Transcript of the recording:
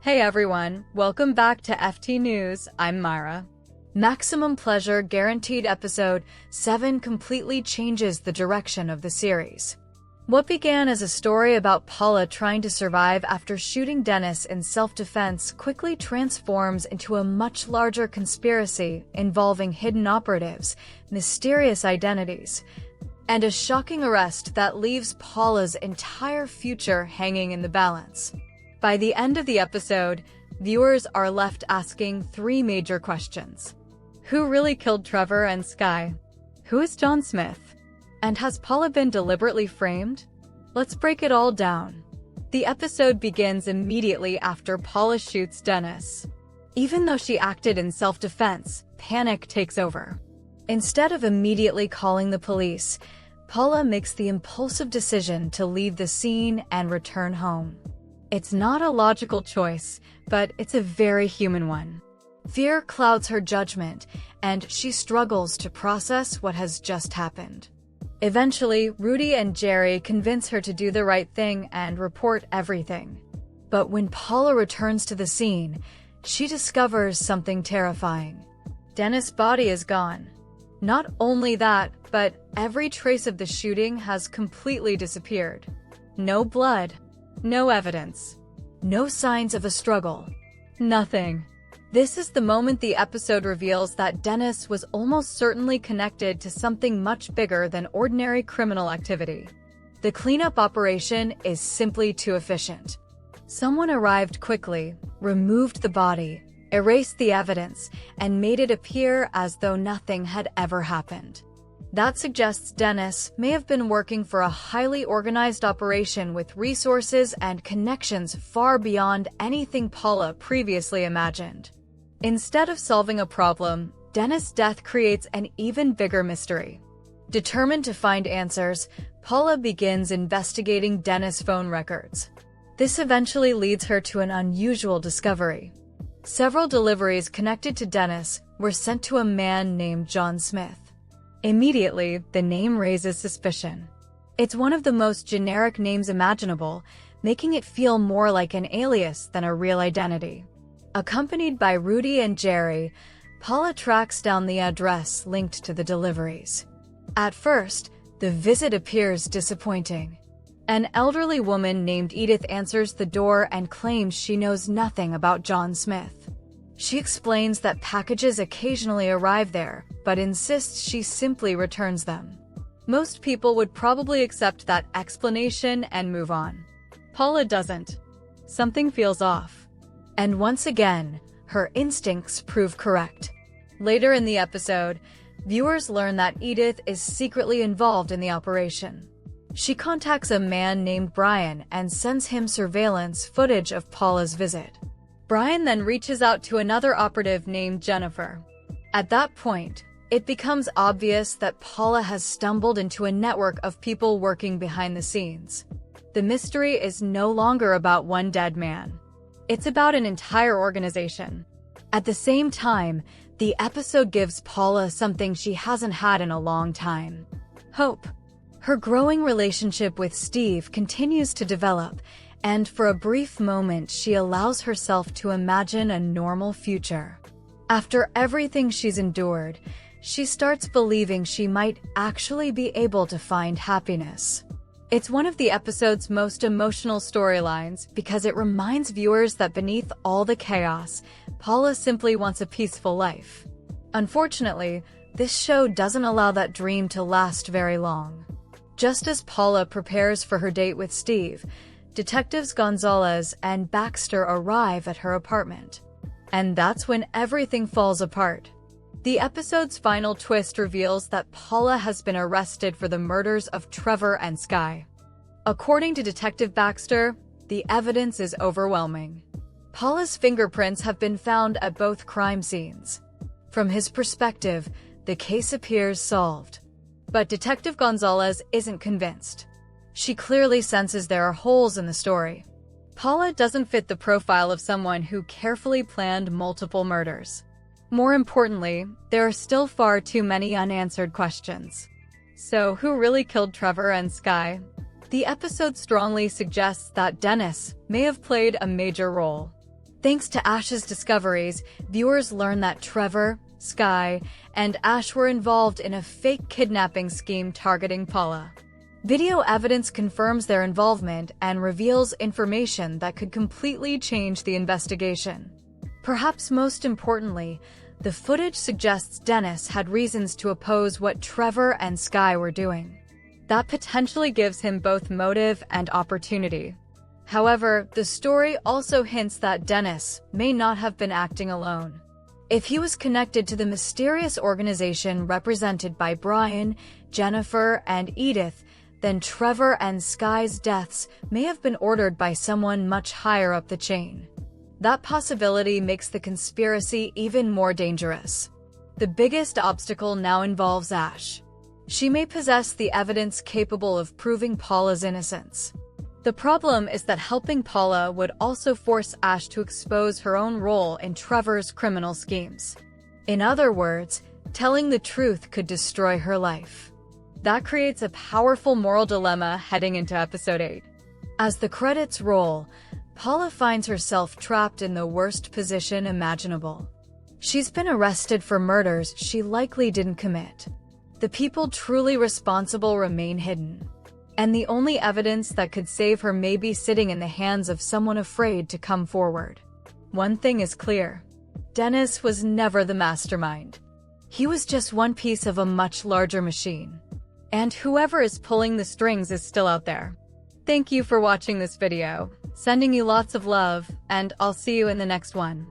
Hey everyone, welcome back to FT News. I'm Myra. Maximum Pleasure Guaranteed Episode 7 completely changes the direction of the series. What began as a story about Paula trying to survive after shooting Dennis in self-defense quickly transforms into a much larger conspiracy involving hidden operatives, mysterious identities, and a shocking arrest that leaves Paula's entire future hanging in the balance. By the end of the episode, viewers are left asking three major questions. Who really killed Trevor and Skye? Who is John Smith? And has Paula been deliberately framed? Let's break it all down. The episode begins immediately after Paula shoots Dennis. Even though she acted in self-defense, panic takes over. Instead of immediately calling the police, Paula makes the impulsive decision to leave the scene and return home. It's not a logical choice, but it's a very human one. Fear clouds her judgment, and she struggles to process what has just happened. Eventually, Rudy and Jerry convince her to do the right thing and report everything. But when Paula returns to the scene, she discovers something terrifying. Dennis' body is gone. Not only that, but every trace of the shooting has completely disappeared. No blood. No evidence. No signs of a struggle. Nothing. This is the moment the episode reveals that Dennis was almost certainly connected to something much bigger than ordinary criminal activity. The cleanup operation is simply too efficient. Someone arrived quickly, removed the body, erased the evidence, and made it appear as though nothing had ever happened. That suggests Dennis may have been working for a highly organized operation with resources and connections far beyond anything Paula previously imagined. Instead of solving a problem, Dennis' death creates an even bigger mystery. Determined to find answers, Paula begins investigating Dennis' phone records. This eventually leads her to an unusual discovery. Several deliveries connected to Dennis were sent to a man named John Smith. Immediately, the name raises suspicion. It's one of the most generic names imaginable, making it feel more like an alias than a real identity. Accompanied by Rudy and Jerry, Paula tracks down the address linked to the deliveries. At first, the visit appears disappointing. An elderly woman named Edith answers the door and claims she knows nothing about John Smith. She explains that packages occasionally arrive there, but insists she simply returns them. Most people would probably accept that explanation and move on. Paula doesn't. Something feels off. And once again, her instincts prove correct. Later in the episode, viewers learn that Edith is secretly involved in the operation. She contacts a man named Brian and sends him surveillance footage of Paula's visit. Brian then reaches out to another operative named Jennifer. At that point, it becomes obvious that Paula has stumbled into a network of people working behind the scenes. The mystery is no longer about one dead man. It's about an entire organization. At the same time, the episode gives Paula something she hasn't had in a long time: hope. Her growing relationship with Steve continues to develop, and for a brief moment she allows herself to imagine a normal future. After everything she's endured, she starts believing she might actually be able to find happiness. It's one of the episode's most emotional storylines because it reminds viewers that beneath all the chaos, Paula simply wants a peaceful life. Unfortunately, this show doesn't allow that dream to last very long. Just as Paula prepares for her date with Steve, Detectives Gonzalez and Baxter arrive at her apartment. And that's when everything falls apart. The episode's final twist reveals that Paula has been arrested for the murders of Trevor and Skye. According to Detective Baxter, the evidence is overwhelming. Paula's fingerprints have been found at both crime scenes. From his perspective, the case appears solved. But Detective Gonzalez isn't convinced. She clearly senses there are holes in the story. Paula doesn't fit the profile of someone who carefully planned multiple murders. More importantly, there are still far too many unanswered questions. So, who really killed Trevor and Skye? The episode strongly suggests that Dennis may have played a major role. Thanks to Ash's discoveries, viewers learn that Trevor, Sky, and Ash were involved in a fake kidnapping scheme targeting Paula. Video evidence confirms their involvement and reveals information that could completely change the investigation. Perhaps most importantly, the footage suggests Dennis had reasons to oppose what Trevor and Sky were doing. That potentially gives him both motive and opportunity. However, the story also hints that Dennis may not have been acting alone. If he was connected to the mysterious organization represented by Brian, Jennifer, and Edith, then Trevor and Sky's deaths may have been ordered by someone much higher up the chain. That possibility makes the conspiracy even more dangerous. The biggest obstacle now involves Ash. She may possess the evidence capable of proving Paula's innocence. The problem is that helping Paula would also force Ash to expose her own role in Trevor's criminal schemes. In other words, telling the truth could destroy her life. That creates a powerful moral dilemma heading into episode 8. As the credits roll, Paula finds herself trapped in the worst position imaginable. She's been arrested for murders she likely didn't commit. The people truly responsible remain hidden. And the only evidence that could save her may be sitting in the hands of someone afraid to come forward. One thing is clear. Dennis was never the mastermind. He was just one piece of a much larger machine. And whoever is pulling the strings is still out there. Thank you for watching this video. Sending you lots of love, and I'll see you in the next one.